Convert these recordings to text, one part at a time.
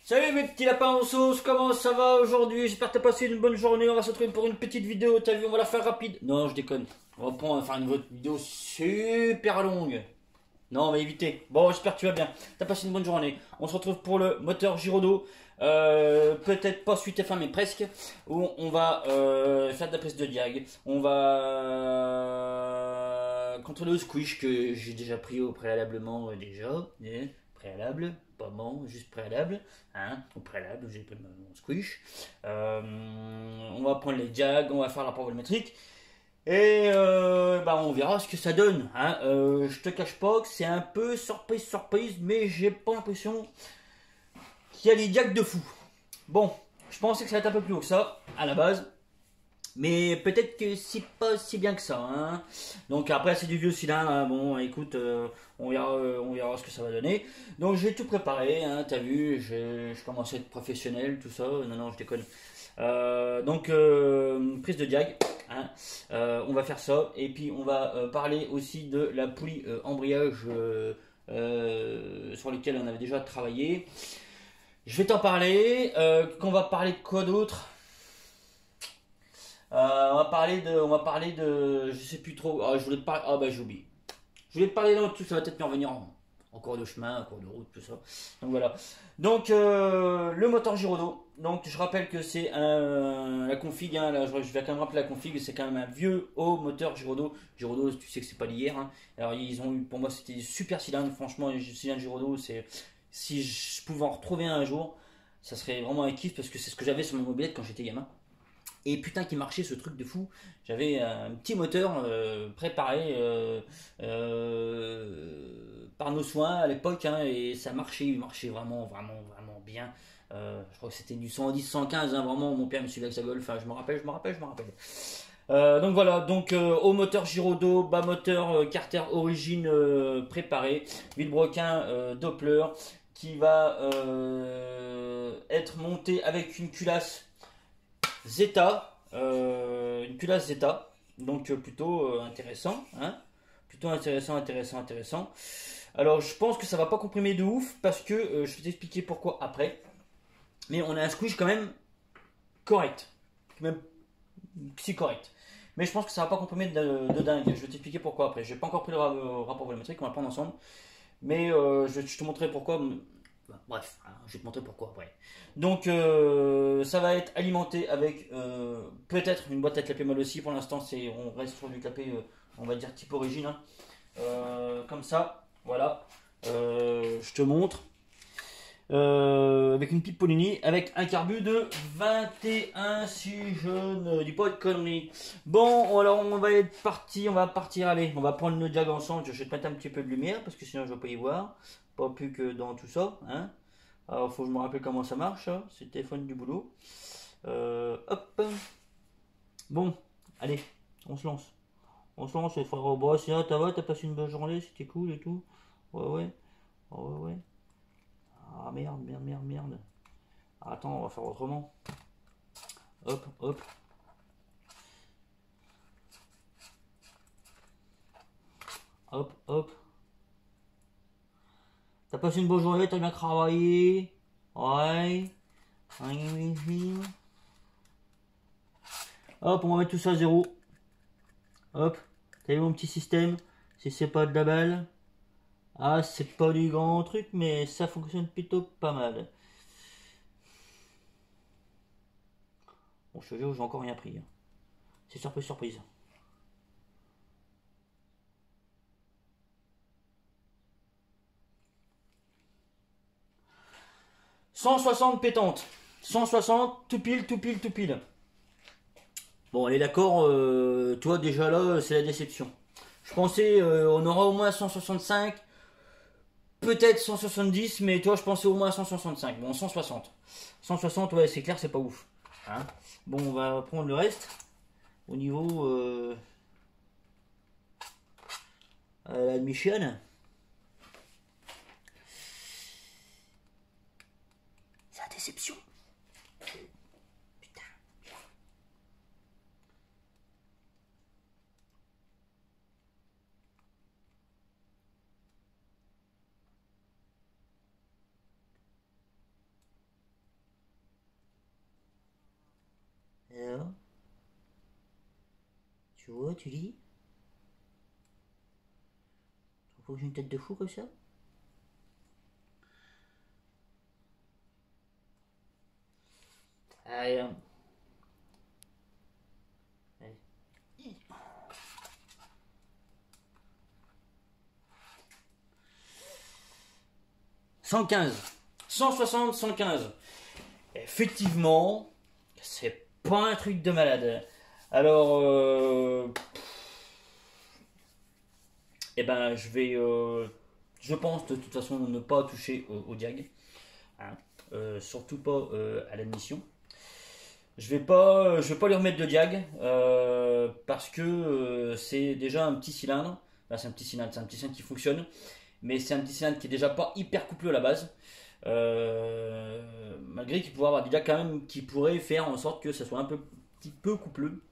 Salut mes petits lapins en sauce, comment ça va aujourd'hui? J'espère que t'as passé une bonne journée. On va se retrouver pour une petite vidéo, t'as vu, on va la faire rapide. Non, je déconne. On va faire une vidéo super longue. Non, on va éviter. Bon, j'espère que tu vas bien. T'as passé une bonne journée. On se retrouve pour le moteur Giraudot. Peut-être pas suite F1, mais presque. Où on va faire de la prise de diag. On va contrôler le squish que j'ai déjà pris au préalablement déjà. Préalable, pas bon, juste préalable. Hein, au préalable, j'ai pris mon squish. On va prendre les diags, on va faire la volumétrique. Et on verra ce que ça donne. Hein. Je te cache pas que c'est un peu surprise, mais j'ai pas l'impression qu'il y a des diacs de fou. Bon, je pensais que ça allait être un peu plus haut que ça, à la base. Mais peut-être que c'est pas si bien que ça. Hein. Donc après, c'est du vieux cylindre. Hein. Bon, écoute, on verra ce que ça va donner. Donc j'ai tout préparé. Hein. T'as vu, je commence à être professionnel, tout ça. Non, non, je déconne. Prise de diag. Hein. On va faire ça. Et puis on va parler aussi de la poulie embrayage sur lesquelles on avait déjà travaillé. Je vais t'en parler. Qu'on va parler de quoi d'autre? On va parler de, je sais plus trop. Ah, je voulais te parler. Ah bah j'ai oublié. Je voulais te parler d'un autre truc, ça va peut-être me revenir en cours de chemin, en cours de route, tout ça. Donc voilà. Donc le moteur Giraudot. Donc je rappelle que c'est la config. Hein, là, je vais quand même rappeler la config. C'est quand même un vieux haut moteur Giraudot. Giraudot, tu sais que c'est pas d'hier. Hein. Alors ils ont eu, pour moi, c'était des super cylindres. Franchement, les cylindres Giraudot, c'est si je pouvais en retrouver un jour, ça serait vraiment un kiff parce que c'est ce que j'avais sur mon mobilette quand j'étais gamin. Et putain qui marchait ce truc de fou. J'avais un petit moteur préparé par nos soins à l'époque hein, et ça marchait, il marchait vraiment bien. Je crois que c'était du 110, 115, hein, vraiment mon père me suivait avec sa Golf. Enfin, je me rappelle. Donc voilà, donc haut moteur Giraudot, bas moteur Carter origine préparé, vilebrequin Doppler qui va être monté avec une culasse Zeta, une culasse Zeta, donc plutôt intéressant, hein, plutôt intéressant. Alors je pense que ça va pas comprimer de ouf parce que je vais t'expliquer pourquoi après. Mais on a un squish quand même correct, même si correct. Mais je pense que ça va pas comprimer de dingue. Je vais t'expliquer pourquoi après. J'ai pas encore pris le rapport volumétrique, on va le prendre ensemble. Mais je te montrerai pourquoi. Bref, hein, je vais te montrer pourquoi après. Donc ça va être alimenté avec peut-être une boîte à clapet molle aussi. Pour l'instant, on reste sur du clapet, on va dire type origine. Hein. Comme ça, voilà. Je te montre. Avec une pipe Polini, avec un carbu de 21 si je ne dis pas de conneries. Bon, alors on va être parti, on va partir, allez, on va prendre nos diag ensemble. Je vais te mettre un petit peu de lumière parce que sinon je ne vais pas y voir. Pas plus que dans tout ça. Hein. Alors faut que je me rappelle comment ça marche. Hein. C'est le téléphone du boulot. Hop. Bon, allez, on se lance. On se lance, frère. Bon, sinon, t'as passé une bonne journée, c'était cool et tout. Ouais, ouais. Ouais, ouais. Ah merde. Ah, attends, on va faire autrement. Hop. Hop. T'as passé une bonne journée, t'as bien travaillé. Ouais. Hop, on va mettre tout ça à zéro. Hop. T'as vu mon petit système? Si c'est pas de la balle. Ah, c'est pas du grand truc, mais ça fonctionne plutôt pas mal. Bon, je te jure, j'ai encore rien pris. Hein. C'est surprise. 160 pétantes. 160, tout pile. Bon, allez, d'accord, toi déjà là, c'est la déception. Je pensais on aura au moins 165, peut-être 170, mais toi je pensais au moins 165. Bon, 160. 160, ouais, c'est clair, c'est pas ouf. Hein. Bon, on va prendre le reste au niveau la mission. C'est la déception. Putain. Alors, tu vois, tu lis? Faut que j'ai une tête de fou comme ça? Allez, allez. 115. 160, 115. Effectivement, c'est pas un truc de malade. Alors, eh ben, je pense de toute façon ne pas toucher au diag, hein. Surtout pas à l'admission. Je vais pas lui remettre de diag parce que c'est déjà un petit cylindre. Là, c'est un petit cylindre qui fonctionne, mais c'est un petit cylindre qui est déjà pas hyper couplé à la base. Malgré qu'il pourrait avoir des diag quand même qui pourrait faire en sorte que ça soit un petit peu coupleux,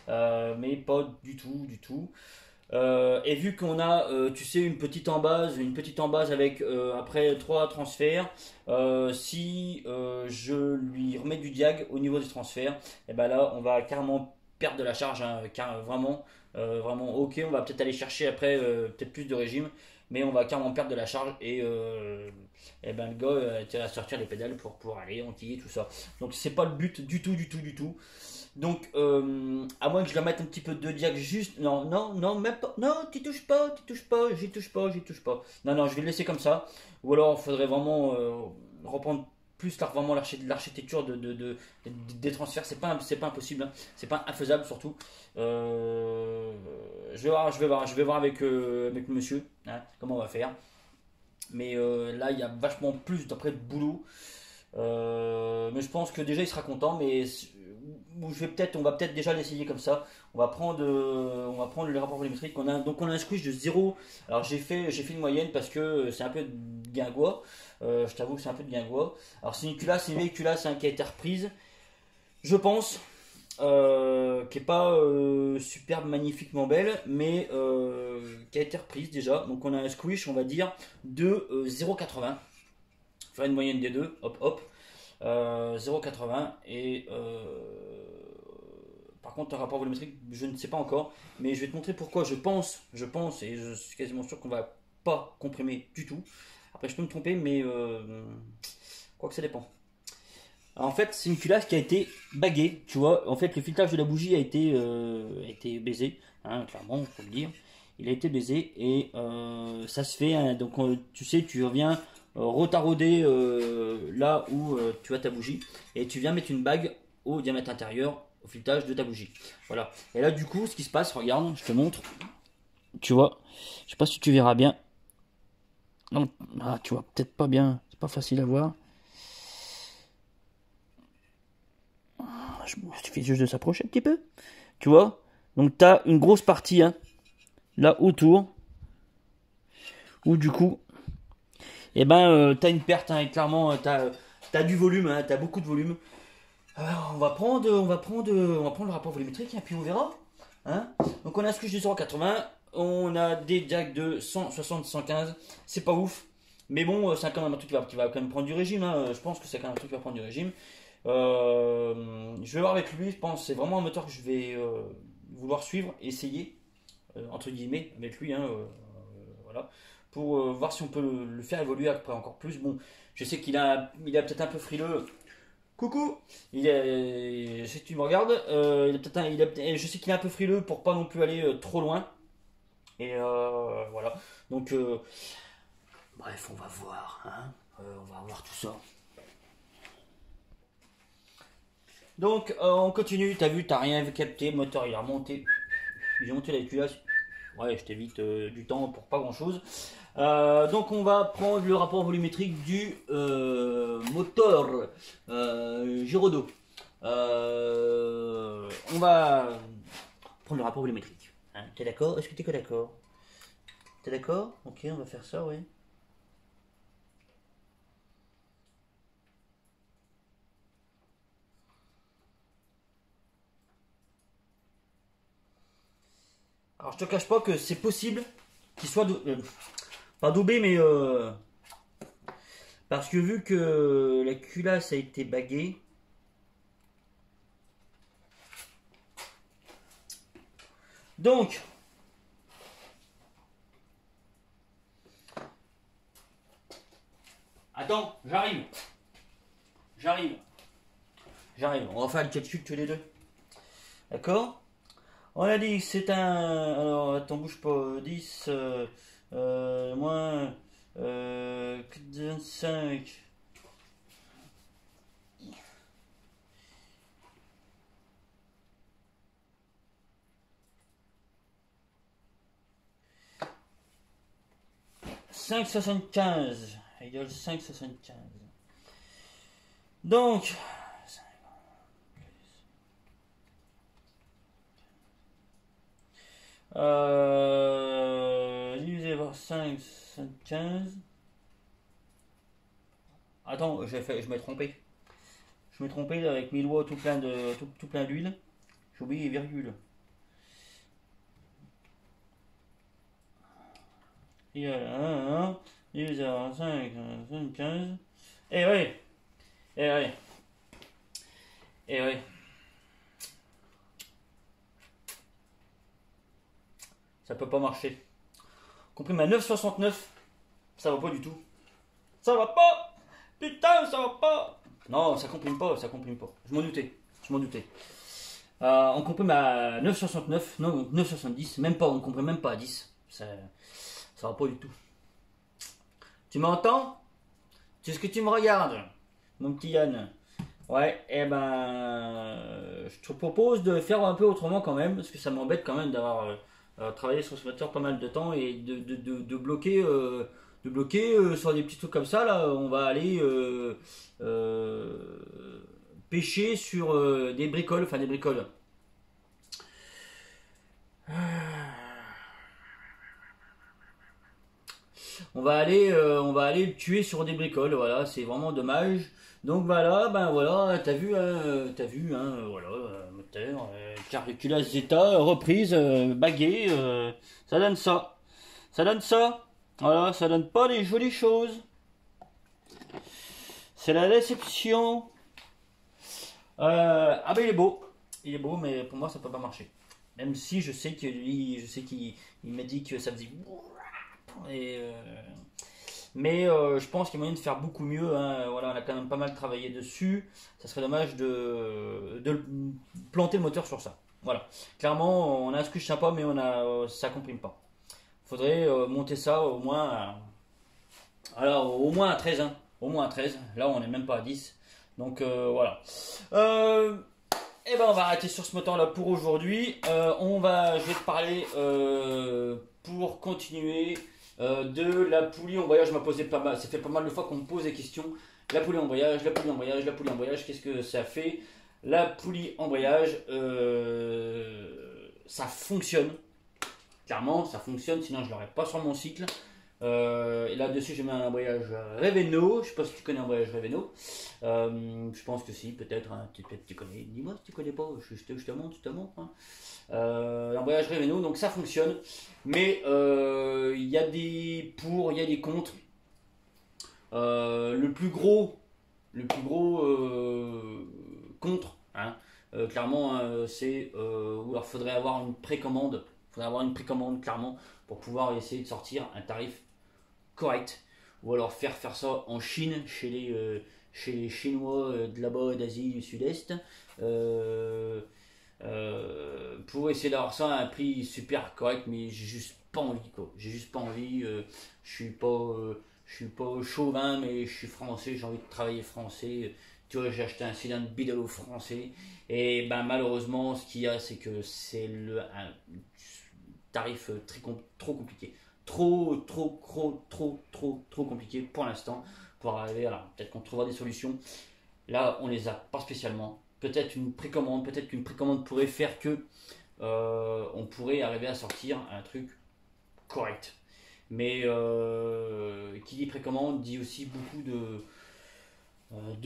mais pas du tout, du tout. Et vu qu'on a, tu sais, une petite embase avec après 3 transferts, si je lui remets du diag au niveau des transferts, et ben là, on va carrément perdre de la charge, hein, car vraiment, vraiment, ok, on va peut-être aller chercher après peut-être plus de régime, mais on va carrément perdre de la charge et ben le gars va sortir les pédales pour aller enquiller tout ça. Donc c'est pas le but du tout, du tout, du tout. Donc, à moins que je la mette un petit peu de diag juste. Non, non, non, même pas. Non, tu touches pas, tu touches pas, j'y touche pas, j'y touche pas. Non, non, je vais le laisser comme ça. Ou alors, il faudrait vraiment reprendre plus vraiment l'architecture des transferts. C'est pas impossible, hein. C'est pas infaisable surtout. Je vais voir avec le monsieur, hein, comment on va faire. Mais là, il y a vachement plus d'après de boulot. Mais je pense que déjà il sera content. Mais on va peut-être déjà l'essayer comme ça. On va prendre le rapport volumétrique. Donc on a un squish de 0. Alors j'ai fait une moyenne parce que c'est un peu de guingois. Je t'avoue que c'est un peu de guingois. Alors c'est une vieille culasse, hein, qui a été reprise, je pense. Qui est pas superbe, magnifiquement belle, mais qui a été reprise déjà. Donc on a un squish, on va dire, de 0,80. Faire une moyenne des deux, hop hop. 0,80 et par contre un rapport volumétrique je ne sais pas encore, mais je vais te montrer pourquoi je pense et je suis quasiment sûr qu'on va pas comprimer du tout. Après je peux me tromper, mais quoi que ça dépend. Alors, en fait c'est une culasse qui a été baguée, tu vois. En fait le filetage de la bougie a été baisé, hein, clairement faut le dire. Il a été baisé et ça se fait, hein. Donc tu sais, tu reviens retarauder là où tu as ta bougie et tu viens mettre une bague au diamètre intérieur au filetage de ta bougie. Voilà. Et là du coup ce qui se passe, regarde, je te montre. Tu vois, je sais pas si tu verras bien. Non, tu vois peut-être pas bien, c'est pas facile à voir. Il suffit juste de s'approcher un petit peu. Tu vois, donc tu as une grosse partie, hein, là autour où du coup et ben t'as une perte, hein, et clairement t'as du volume, hein, t'as beaucoup de volume. Alors, on va prendre le rapport volumétrique et puis on verra, hein. Donc on a un squish de 0,80, on a des jacks de 160, 115, c'est pas ouf, mais bon, c'est quand même un truc qui va quand même prendre du régime, hein. Je pense que c'est quand même un truc qui va prendre du régime. Je vais voir avec lui, je pense que c'est vraiment un moteur que je vais vouloir suivre, essayer, entre guillemets, avec lui, hein, voilà, pour voir si on peut le faire évoluer après encore plus. Bon, je sais qu'il a peut-être un peu frileux. Coucou, je sais que tu me regardes. Je sais qu'il est un peu frileux pour pas non plus aller trop loin. Et voilà. Donc, bref, on va voir, hein. On va voir tout ça. Donc, on continue. T'as vu, t'as rien capté. Le moteur il a remonté. J'ai monté la culasse. Ouais, je t'évite du temps pour pas grand chose. Donc on va prendre le rapport volumétrique du moteur Giraudot. On va prendre le rapport volumétrique, hein. T'es d'accord? Est-ce que t'es d'accord? T'es d'accord? Ok, on va faire ça, oui. Alors je te cache pas que c'est possible qu'il soit pas daubé, mais parce que vu que la culasse a été baguée, Donc, attends, j'arrive. On va faire le calcul tous les deux. D'accord? On a dit que c'est un... Alors, attends, bouge pas. 10 moins 25. 5,75 égale 5,75. Donc, divisé par 5,75. Attends, je m'ai trompé. Je m'ai trompé avec mes doigts tout plein d'huile. J'ai oublié les virgules. Il y a 1, divisé par 5,75. Eh oui, eh oui, eh oui. Ça peut pas marcher. Compris à 9,69, ça va pas du tout. Ça va pas. Putain, ça va pas. Non, ça comprime pas. Je m'en doutais. On comprime à 9,69, non, 9,70, même pas, on comprime même pas à 10. Ça va pas du tout. Tu m'entends? Est-ce que tu me regardes, mon petit Yann? Ouais, eh ben, je te propose de faire un peu autrement quand même, parce que ça m'embête quand même d'avoir travaillé sur ce moteur pas mal de temps et de bloquer, sur des petits trucs comme ça. Là, on va aller pêcher sur des bricoles, enfin des bricoles. On va aller le tuer sur des bricoles, voilà, c'est vraiment dommage. Donc voilà, ben voilà, t'as vu, voilà, moteur, culasse Zeta, reprise, baguet, ça donne ça. Voilà, ça donne pas des jolies choses. C'est la déception. Ah ben il est beau, mais pour moi ça peut pas marcher. Même si je sais qu'il m'a dit que ça faisait et mais je pense qu'il y a moyen de faire beaucoup mieux, hein. Voilà, on a quand même pas mal travaillé dessus. Ça serait dommage de planter le moteur sur ça. Voilà. Clairement, on a un scratch sympa, mais ça comprime pas. Faudrait monter ça au moins alors au moins à 13, hein. Au moins à 13. Là, on n'est même pas à 10. Donc voilà. Et ben on va arrêter sur ce moteur là pour aujourd'hui. Je vais te parler pour continuer de la poulie en voyage. Ça fait pas mal de fois qu'on me pose des questions. La poulie en voyage, qu'est-ce que ça fait? La poulie en voyage, ça fonctionne. Clairement, ça fonctionne, sinon je l'aurais pas sur mon cycle. Et là-dessus, j'ai mis un embrayage Reveno. Je sais pas si tu connais un embrayage Reveno. Je pense que si, peut-être. Hein, tu connais. Dis-moi si tu connais pas. Je te montre, Hein. L'embrayage Reveno, donc ça fonctionne. Mais il y a des pour, il y a des contre. Le plus gros contre, hein, clairement, c'est où il faudrait avoir une précommande. Clairement pour pouvoir essayer de sortir un tarif correct, ou alors faire ça en Chine chez les Chinois de là-bas d'Asie du Sud-Est, pour essayer d'avoir ça à un prix super correct. Mais j'ai juste pas envie, quoi. Je suis pas chauvin, mais je suis français, j'ai envie de travailler français. Tu vois, j'ai acheté un cylindre Bidalo français, et ben malheureusement ce qu'il y a, c'est que c'est un tarif trop compliqué, trop compliqué pour l'instant pour arriver. Alors peut-être qu'on trouvera des solutions. Là, on les a pas spécialement. Peut-être qu'une précommande pourrait faire que on pourrait arriver à sortir un truc correct. Mais qui dit précommande dit aussi beaucoup de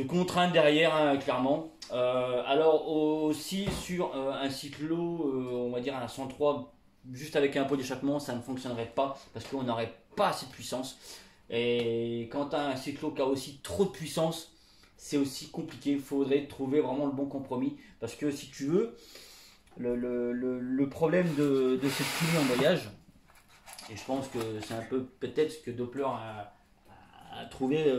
contraintes derrière, hein, clairement. Alors aussi sur un cyclo, on va dire un 103, juste avec un pot d'échappement, ça ne fonctionnerait pas parce qu'on n'aurait pas assez de puissance. Et quand tu as un cyclo qui a aussi trop de puissance, c'est aussi compliqué. Il faudrait trouver vraiment le bon compromis, parce que si tu veux le problème de cette poulie en voyage. Et je pense que c'est un peu peut-être ce que Doppler a trouvé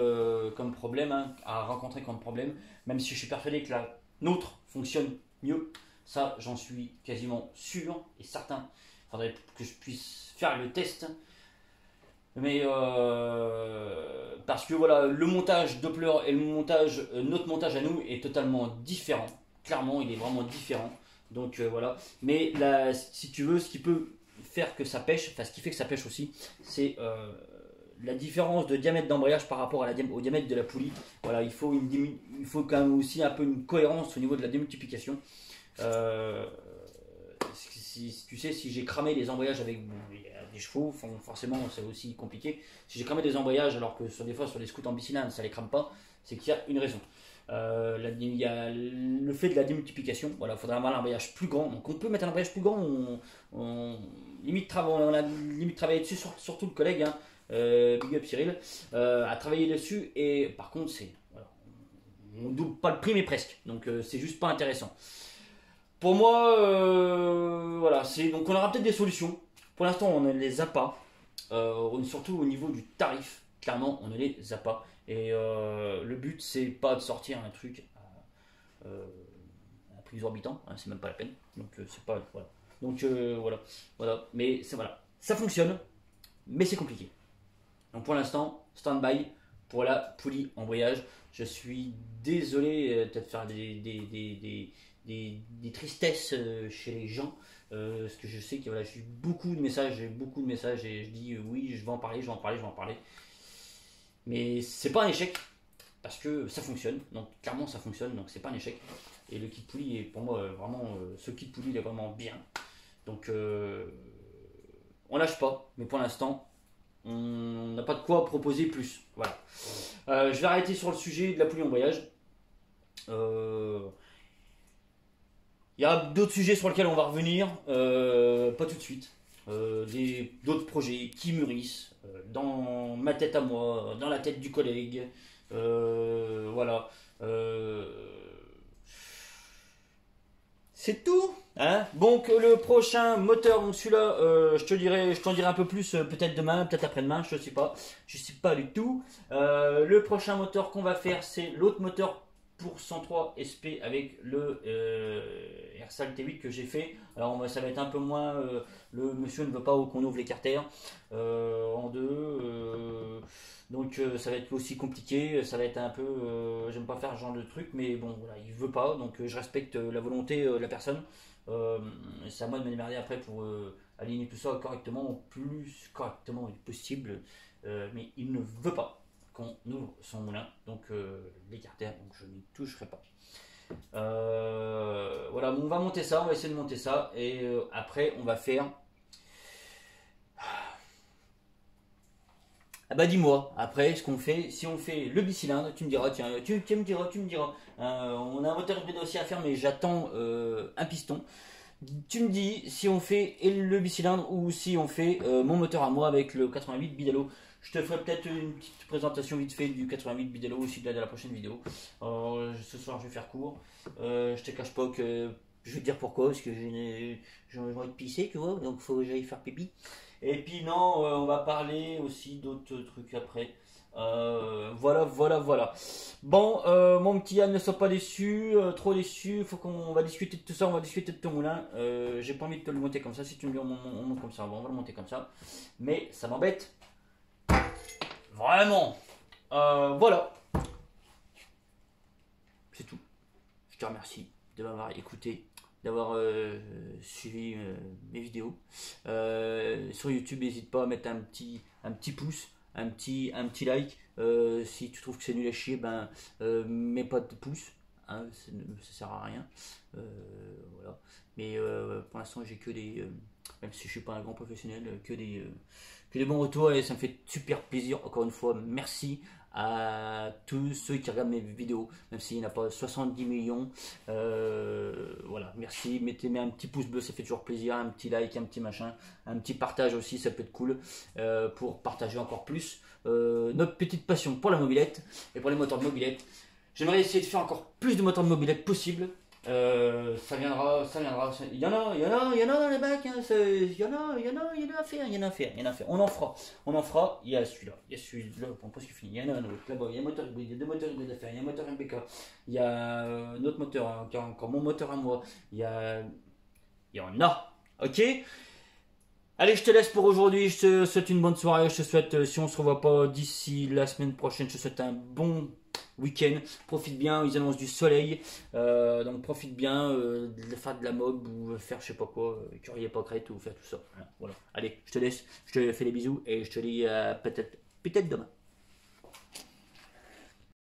comme problème, hein, a rencontré comme problème, même si je suis persuadé que la nôtre fonctionne mieux. Ça, j'en suis quasiment sûr et certain. Il faudrait que je puisse faire le test. Mais parce que voilà, le montage Doppler et le montage, notre montage à nous est totalement différent. Clairement, il est vraiment différent. Donc voilà. Mais là, si tu veux, ce qui peut faire que ça pêche, enfin ce qui fait que ça pêche aussi, c'est la différence de diamètre d'embrayage par rapport au diamètre de la poulie. Voilà, il faut quand même aussi un peu une cohérence au niveau de la démultiplication. Euh, tu sais, si j'ai cramé les embrayages avec des chevaux, forcément c'est aussi compliqué. Si j'ai cramé des embrayages alors que des fois sur les scouts en bicylindre ça les crame pas, c'est qu'il y a une raison. Il y a le fait de la démultiplication. Voilà, il faudrait avoir un embrayage plus grand. Donc on peut mettre un embrayage plus grand. On a limite travaillé dessus, surtout le collègue, hein, Big Up Cyril, a travaillé dessus. Et par contre, voilà, on double pas le prix, mais presque. Donc c'est juste pas intéressant. Pour moi, voilà, donc on aura peut-être des solutions. Pour l'instant, on ne les a pas. Surtout au niveau du tarif, clairement, on ne les a pas. Et le but, c'est pas de sortir un truc à prix exorbitant, hein, c'est même pas la peine. Donc c'est pas voilà. Donc voilà. Mais voilà, ça fonctionne, mais c'est compliqué. Donc pour l'instant, stand-by pour la poulie en voyage. Je suis désolé peut-être faire des tristesses chez les gens. Parce que je sais que voilà, j'ai beaucoup de messages et je dis oui, je vais en parler. Mais c'est pas un échec parce que ça fonctionne. Donc clairement ça fonctionne, donc c'est pas un échec. Et le kit poulie est pour moi vraiment, ce kit poulie il est vraiment bien. Donc on lâche pas, mais pour l'instant on n'a pas de quoi proposer plus. Voilà. Je vais arrêter sur le sujet de la poulie en voyage. Il y a d'autres sujets sur lesquels on va revenir, pas tout de suite. D'autres projets qui mûrissent dans ma tête à moi, dans la tête du collègue. Voilà. C'est tout. Hein, donc le prochain moteur, donc celui-là, je t'en dirai un peu plus peut-être demain, peut-être après-demain, je sais pas du tout. Le prochain moteur qu'on va faire, c'est l'autre moteur pour 103 SP avec le Ersal T8 que j'ai fait. Alors ça va être un peu moins, le monsieur ne veut pas qu'on ouvre l'écarter en deux, donc ça va être aussi compliqué, ça va être un peu, j'aime pas faire ce genre de truc, mais bon voilà, il veut pas, donc je respecte la volonté de la personne. C'est à moi de me démerder après pour aligner tout ça correctement, au plus correctement possible, mais il ne veut pas qu'on ouvre son moulin, donc l'écarter, donc je n'y toucherai pas. Voilà, on va monter ça, on va essayer de monter ça, et après on va faire. Ah bah dis-moi, après ce qu'on fait, si on fait le bicylindre, tu me diras, tiens, tu me diras, on a un moteur hybride aussi à faire, mais j'attends un piston. Tu me dis si on fait le bicylindre ou si on fait mon moteur à moi avec le 88 Bidalo. Je te ferai peut-être une petite présentation vite fait du 88 Bidalo aussi de la prochaine vidéo. Ce soir je vais faire court. Je te cache pas que je vais te dire pourquoi, parce que j'ai envie de pisser, tu vois, donc il faut que j'aille faire pipi. Et puis non, on va parler aussi d'autres trucs après. Voilà. Bon, mon petit Yann, ne sois pas déçu, trop déçu. Faut qu'on va discuter de tout ça, on va discuter de ton moulin. J'ai pas envie de te le monter comme ça. Si tu me dis on monte comme ça, on va le monter comme ça. Mais ça m'embête. Vraiment. Voilà. C'est tout. Je te remercie de m'avoir écouté, d'avoir suivi mes vidéos. Sur YouTube, n'hésite pas à mettre un petit pouce, un petit like. Si tu trouves que c'est nul à chier, ben mets pas de pouce, hein, ça sert à rien. Voilà. Mais pour l'instant, j'ai que des, même si je suis pas un grand professionnel, que des bons retours et ça me fait super plaisir. Encore une fois, merci à tous ceux qui regardent mes vidéos, même s'il n'y en a pas 70 millions. Voilà, merci. Mettez-moi un petit pouce bleu, ça fait toujours plaisir. Un petit like, un petit machin, un petit partage aussi, ça peut être cool pour partager encore plus notre petite passion pour la mobilette et pour les moteurs de mobilette. J'aimerais essayer de faire encore plus de moteurs de mobilette possible. Ça viendra, ça viendra. Il y en a dans les bacs, hein, il y en a à faire, il y en a à faire, il y en a à faire. On en fera. Il y a celui-là, il y a celui-là, bon, presque fini. Il y en a un autre là-bas, il y a un moteur hybride, il y a deux moteurs hybrides à faire, il y a un moteur MBK, il y a un autre moteur, hein, encore mon moteur à moi. Il y en a, ok? Allez, je te laisse pour aujourd'hui. Je te souhaite une bonne soirée. Je te souhaite, si on se revoit pas d'ici la semaine prochaine, je te souhaite un bon week-end. Profite bien. Ils annoncent du soleil. Donc profite bien de faire de la mob ou faire je sais pas quoi, cueillir pâquerette ou faire tout ça. Voilà. Allez, je te laisse. Je te fais des bisous et je te dis peut-être demain.